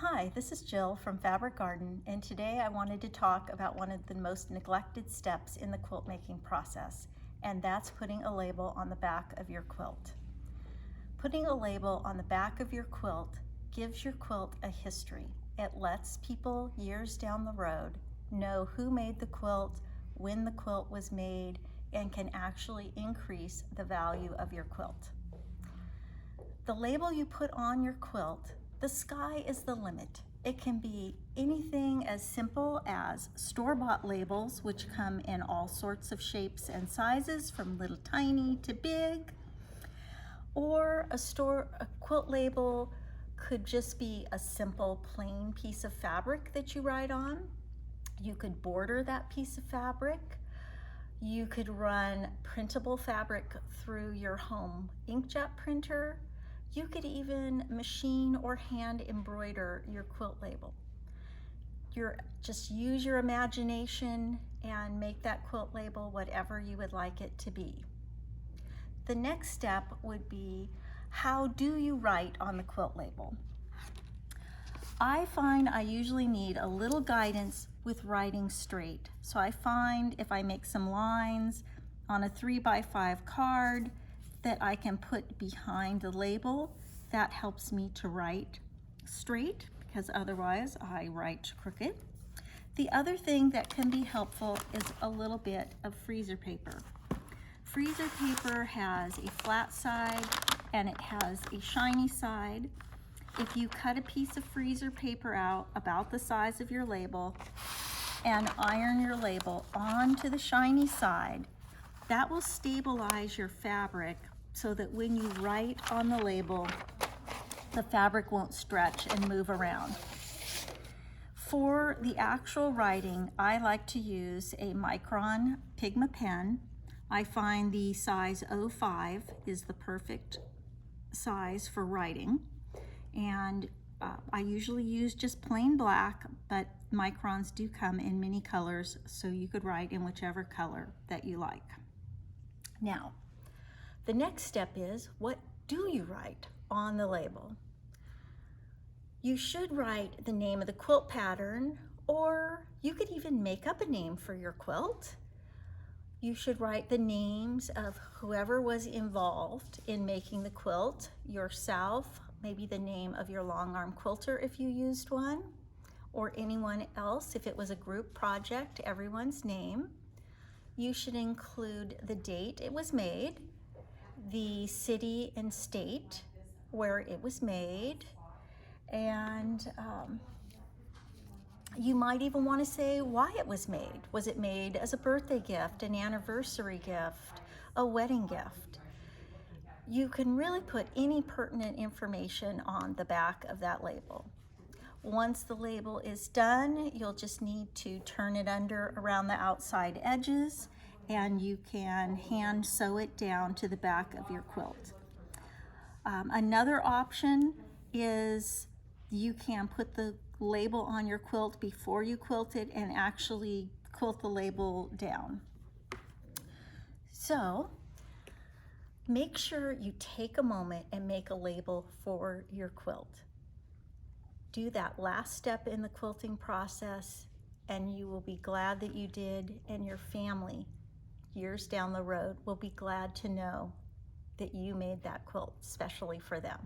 Hi, this is Jill from Fabric Garden, and today I wanted to talk about one of the most neglected steps in the quilt making process, and that's putting a label on the back of your quilt. Putting a label on the back of your quilt gives your quilt a history. It lets people years down the road know who made the quilt, when the quilt was made, and can actually increase the value of your quilt. The label you put on your quilt, the sky is the limit. It can be anything as simple as store-bought labels, which come in all sorts of shapes and sizes, from little tiny to big. Or a quilt label could just be a simple plain piece of fabric that you write on. You could border that piece of fabric. You could run printable fabric through your home inkjet printer. You could even machine or hand embroider your quilt label. Just use your imagination and make that quilt label whatever you would like it to be. The next step would be, how do you write on the quilt label? I find I usually need a little guidance with writing straight. So I find if I make some lines on a 3x5 card that I can put behind the label, that helps me to write straight, because otherwise I write crooked. The other thing that can be helpful is a little bit of freezer paper. Freezer paper has a flat side and it has a shiny side. If you cut a piece of freezer paper out about the size of your label and iron your label onto the shiny side, that will stabilize your fabric so that when you write on the label, the fabric won't stretch and move around. For the actual writing, I like to use a micron Pigma pen. I find the size 05 is the perfect size for writing. And I usually use just plain black, but microns do come in many colors, so you could write in whichever color that you like. Now, the next step is, what do you write on the label? You should write the name of the quilt pattern, or you could even make up a name for your quilt. You should write the names of whoever was involved in making the quilt, yourself, maybe the name of your long arm quilter if you used one, or anyone else if it was a group project, everyone's name. You should include the date it was made, the city and state where it was made, and you might even want to say why it was made. Was it made as a birthday gift, an anniversary gift, a wedding gift? You can really put any pertinent information on the back of that label. Once the label is done, you'll just need to turn it under around the outside edges, and you can hand sew it down to the back of your quilt. Another option is you can put the label on your quilt before you quilt it and actually quilt the label down. So make sure you take a moment and make a label for your quilt. Do that last step in the quilting process, and you will be glad that you did, and your family years down the road will be glad to know that you made that quilt specially for them.